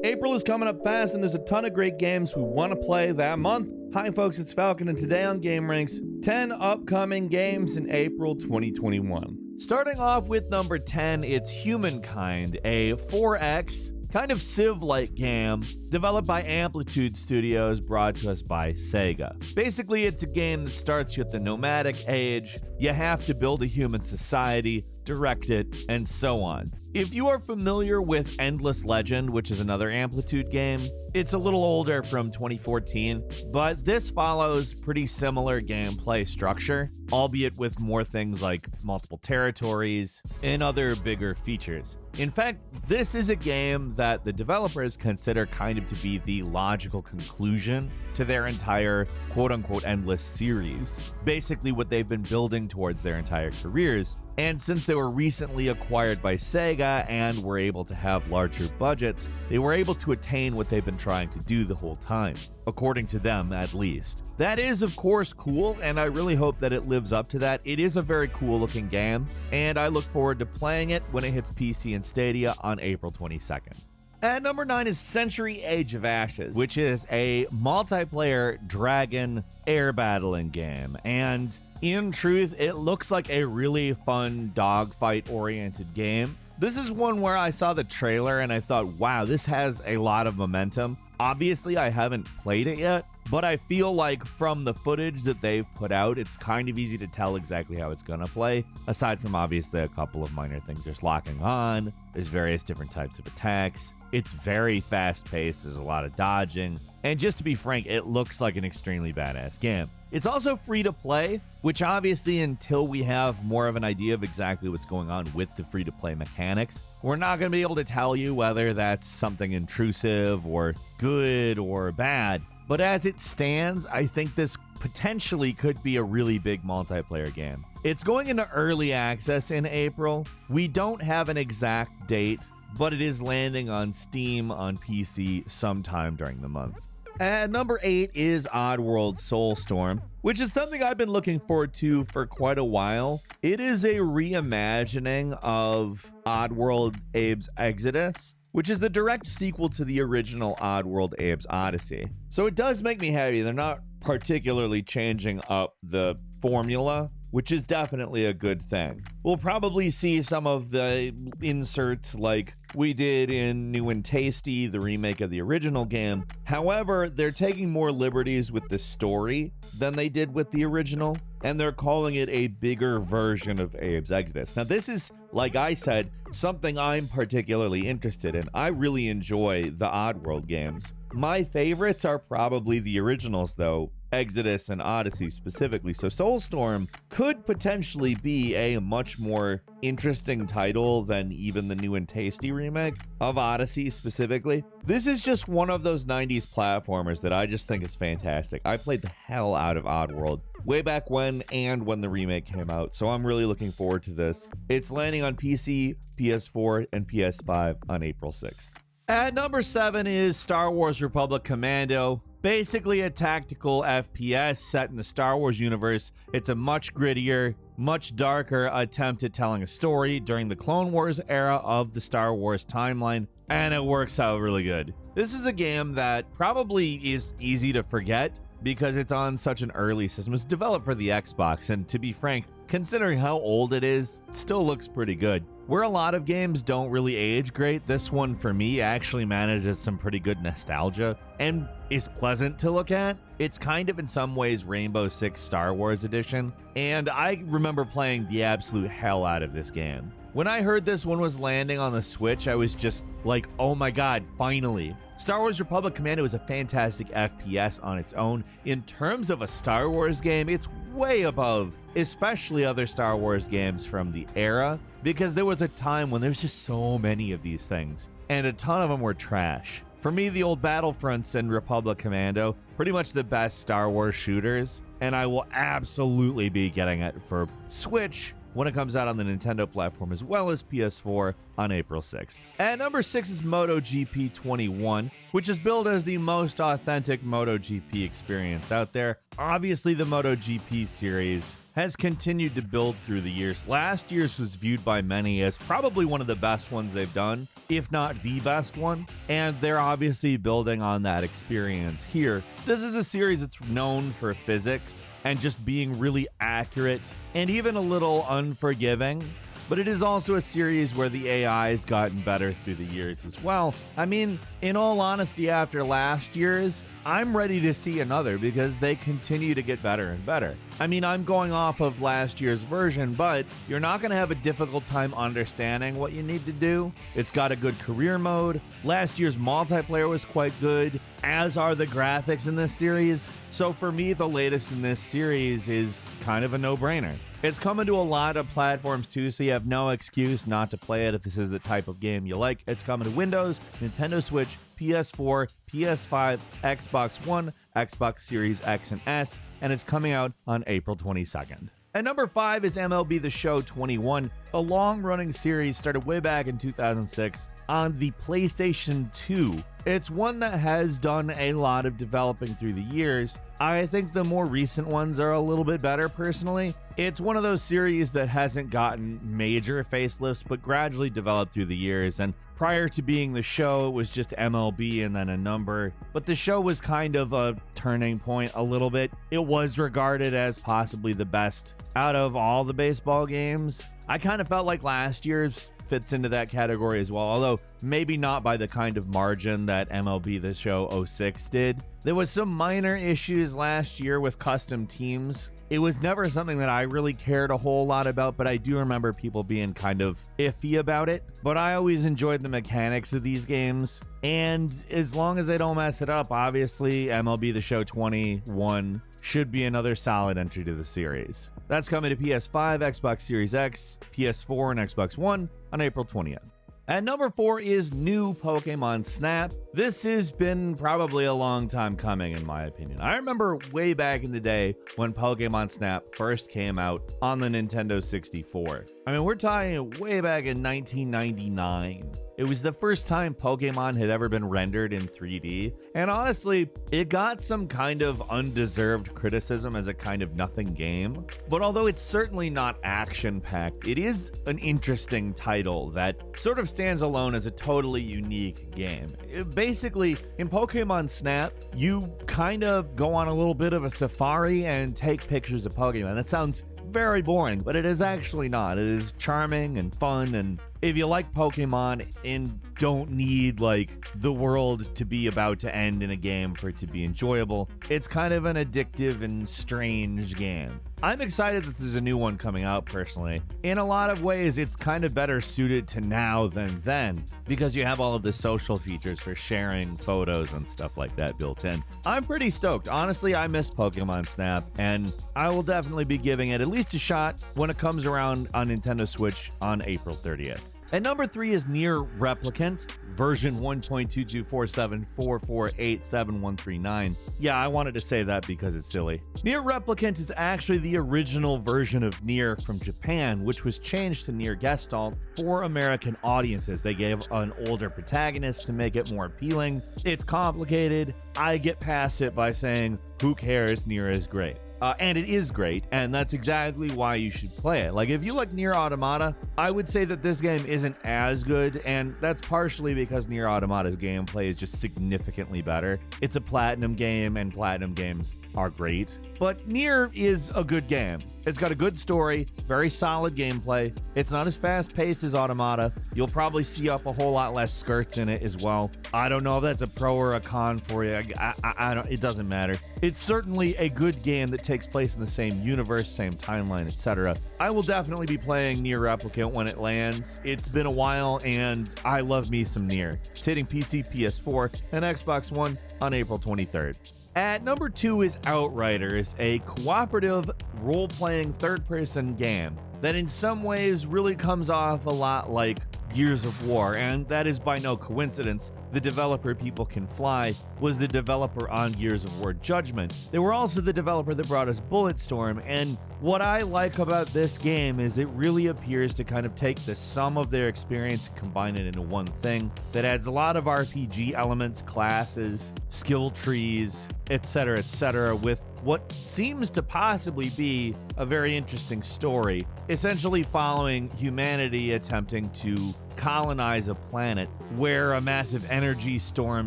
April is coming up fast, and there's a ton of great games we want to play that month. Hi folks, it's Falcon, and today on gameranx, 10 upcoming games in April 2021. Starting off with number 10, it's Humankind, a 4X kind of Civ-like game developed by Amplitude Studios, brought to us by Sega. Basically, it's a game that starts you at the nomadic age. You have to build a human society, direct it, and so on. If you are familiar with Endless Legend, which is another Amplitude game, it's a little older, from 2014, but this follows pretty similar gameplay structure, albeit with more things like multiple territories and other bigger features. In fact, this is a game that the developers consider kind of to be the logical conclusion to their entire quote-unquote endless series, basically what they've been building towards their entire careers. And since they were recently acquired by Sega and were able to have larger budgets, they were able to attain what they've been trying to do the whole time, according to them at least. That is of course cool, and I really hope that it lives up to that. It is a very cool looking game, and I look forward to playing it when it hits PC and Stadia on April 22nd. At number 9 is Century Age of Ashes, which is a multiplayer dragon air battling game. And in truth, it looks like a really fun dogfight oriented game. This is one where I saw the trailer and I thought, wow, this has a lot of momentum. Obviously, I haven't played it yet, but I feel like from the footage that they've put out, it's kind of easy to tell exactly how it's gonna play, aside from obviously a couple of minor things. There's locking on, there's various different types of attacks. It's very fast-paced, there's a lot of dodging, and just to be frank, it looks like an extremely badass game. It's also free to play, which obviously until we have more of an idea of exactly what's going on with the free to play mechanics, we're not going to be able to tell you whether that's something intrusive or good or bad. But as it stands, I think this potentially could be a really big multiplayer game. It's going into early access in April. We don't have an exact date, but it is landing on Steam on PC sometime during the month. At number 8 is Oddworld Soulstorm, which is something I've been looking forward to for quite a while. It is a reimagining of Oddworld Abe's Exodus, which is the direct sequel to the original Oddworld Abe's Odyssey. So it does make me happy. They're not particularly changing up the formula, which is definitely a good thing. We'll probably see some of the inserts like we did in New and Tasty, the remake of the original game. However, they're taking more liberties with the story than they did with the original, and they're calling it a bigger version of Abe's Exodus. Now, this is, like I said, something I'm particularly interested in. I really enjoy the Oddworld games. My favorites are probably the originals, though, Exodus and Odyssey specifically. So Soulstorm could potentially be a much more interesting title than even the New and Tasty remake of Odyssey specifically. This is just one of those 90s platformers that I just think is fantastic. I played the hell out of Oddworld way back when and when the remake came out, so I'm really looking forward to this. It's landing on PC, PS4, and PS5 on April 6th. At number 7 is Star Wars Republic Commando. Basically a tactical FPS set in the Star Wars universe. It's a much grittier, much darker attempt at telling a story during the Clone Wars era of the Star Wars timeline, and it works out really good. This is a game that probably is easy to forget because it's on such an early system. It's developed for the Xbox, and to be frank, considering how old it is, it still looks pretty good. Where a lot of games don't really age great, this one for me actually manages some pretty good nostalgia and is pleasant to look at. It's kind of in some ways Rainbow Six Star Wars Edition, and I remember playing the absolute hell out of this game. When I heard this one was landing on the Switch, I was just like, oh my god, finally. Star Wars Republic Commando is a fantastic FPS on its own. In terms of a Star Wars game, it's way above, especially other Star Wars games from the era, because there was a time when there's just so many of these things, and a ton of them were trash. For me, the old Battlefronts and Republic Commando, pretty much the best Star Wars shooters, and I will absolutely be getting it for Switch when it comes out on the Nintendo platform as well as PS4 on April 6th. At number 6 is MotoGP 21, which is billed as the most authentic MotoGP experience out there. Obviously, the MotoGP series has continued to build through the years. Last year's was viewed by many as probably one of the best ones they've done, if not the best one, and they're obviously building on that experience here. This is a series that's known for physics and just being really accurate and even a little unforgiving. But it is also a series where the AI has gotten better through the years as well. I mean, in all honesty, after last year's, I'm ready to see another because they continue to get better and better. I mean, I'm going off of last year's version, but you're not going to have a difficult time understanding what you need to do. It's got a good career mode. Last year's multiplayer was quite good, as are the graphics in this series. So for me, the latest in this series is kind of a no-brainer. It's coming to a lot of platforms too, so you have no excuse not to play it if this is the type of game you like. It's coming to Windows, Nintendo Switch, PS4, PS5, Xbox One, Xbox Series X and S, and it's coming out on April 22nd. At number 5 is MLB The Show 21, a long-running series started way back in 2006 on the PlayStation 2. It's one that has done a lot of developing through the years. I think the more recent ones are a little bit better personally. It's one of those series that hasn't gotten major facelifts, but gradually developed through the years. And prior to being The Show, it was just MLB and then a number. But The Show was kind of a turning point a little bit. It was regarded as possibly the best out of all the baseball games. I kind of felt like last year's fits into that category as well, although maybe not by the kind of margin that MLB The Show 06 did. There was some minor issues last year with custom teams. It was never something that I really cared a whole lot about, but I do remember people being kind of iffy about it. But I always enjoyed the mechanics of these games, and as long as they don't mess it up, obviously MLB The Show 21 should be another solid entry to the series. That's coming to PS5, Xbox Series X, PS4, and Xbox One on April 20th. At number 4 is new Pokemon Snap. This has been probably a long time coming in my opinion. I remember way back in the day when Pokemon Snap first came out on the Nintendo 64. I mean, we're talking way back in 1999. It was the first time Pokemon had ever been rendered in 3D, and honestly, it got some kind of undeserved criticism as a kind of nothing game. But although it's certainly not action-packed, it is an interesting title that sort of stands alone as a totally unique game. Basically, in Pokemon Snap, you kind of go on a little bit of a safari and take pictures of Pokemon. That sounds very boring, but it is actually not. It is charming and fun, and if you like Pokemon and don't need like the world to be about to end in a game for it to be enjoyable, it's kind of an addictive and strange game. I'm excited that there's a new one coming out personally. In a lot of ways, it's kind of better suited to now than then because you have all of the social features for sharing photos and stuff like that built in. I'm pretty stoked. Honestly, I miss Pokemon Snap, and I will definitely be giving it at least a shot when it comes around on Nintendo Switch on April 30th. At number 3 is NieR Replicant, version 1.22474487139. Yeah, I wanted to say that because it's silly. NieR Replicant is actually the original version of NieR from Japan, which was changed to NieR Gestalt for American audiences. They gave an older protagonist to make it more appealing. It's complicated. I get past it by saying, who cares? NieR is great. And it is great, and that's exactly why you should play it. Like, if you like NieR Automata, I would say that this game isn't as good, and that's partially because NieR Automata's gameplay is just significantly better. It's a Platinum game, and Platinum games are great, but NieR is a good game. It's got a good story, very solid gameplay. It's not as fast-paced as Automata. You'll probably see up a whole lot less skirts in it as well. I don't know if that's a pro or a con for you. I don't. It doesn't matter. It's certainly a good game that takes place in the same universe, same timeline, etc. I will definitely be playing NieR Replicant when it lands. It's been a while, and I love me some NieR. It's hitting PC, PS4, and Xbox One on April 23rd. At number 2 is Outriders, a cooperative role-playing third-person game that in some ways really comes off a lot like Gears of War, and that is by no coincidence. The developer People Can Fly was the developer on Gears of War Judgment. They were also the developer that brought us Bulletstorm, and what I like about this game is it really appears to kind of take the sum of their experience and combine it into one thing that adds a lot of RPG elements, classes, skill trees, etc., with what seems to possibly be a very interesting story, essentially following humanity attempting to colonize a planet where a massive energy storm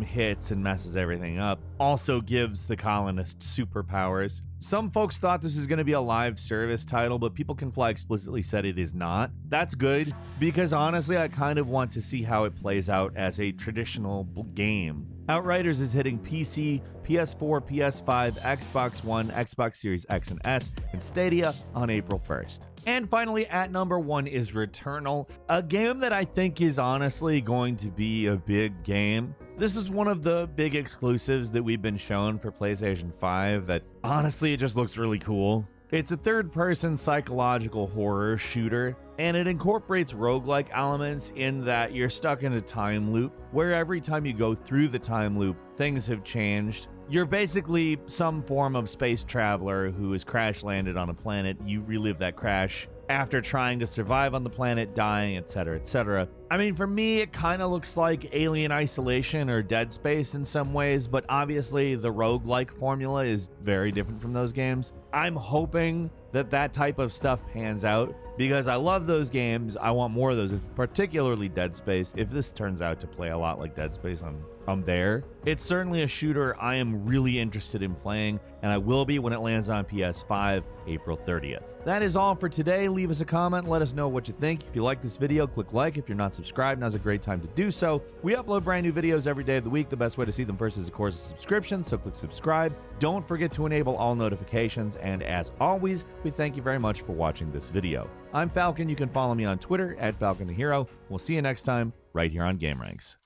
hits and messes everything up, also gives the colonists superpowers. Some folks thought this was going to be a live service title, but People Can Fly explicitly said it is not. That's good, because honestly, I kind of want to see how it plays out as a traditional game. Outriders is hitting PC, PS4, PS5, Xbox One, Xbox Series X and S, and Stadia on April 1st. And finally, at number 1 is Returnal, a game that I think is honestly going to be a big game. This is one of the big exclusives that we've been shown for PlayStation 5 that honestly, it just looks really cool. It's a third-person psychological horror shooter, and it incorporates roguelike elements in that you're stuck in a time loop, where every time you go through the time loop, things have changed. You're basically some form of space traveler who has crash landed on a planet. You relive that crash after trying to survive on the planet, dying, etc. I mean, for me, it kind of looks like Alien Isolation or Dead Space in some ways, but obviously the roguelike formula is very different from those games. I'm hoping that that type of stuff pans out because I love those games. I want more of those, particularly Dead Space. If this turns out to play a lot like Dead Space, I'm there. It's certainly a shooter I am really interested in playing, and I will be when it lands on PS5, April 30th. That is all for today. Leave us a comment, let us know what you think. If you like this video, click like. If you're not subscribed, now's a great time to do so. We upload brand new videos every day of the week. The best way to see them first is, of course, a subscription, so click subscribe. Don't forget to enable all notifications, and as always, we thank you very much for watching this video. I'm Falcon. You can follow me on Twitter @FalconTheHero. We'll see you next time right here on gameranx.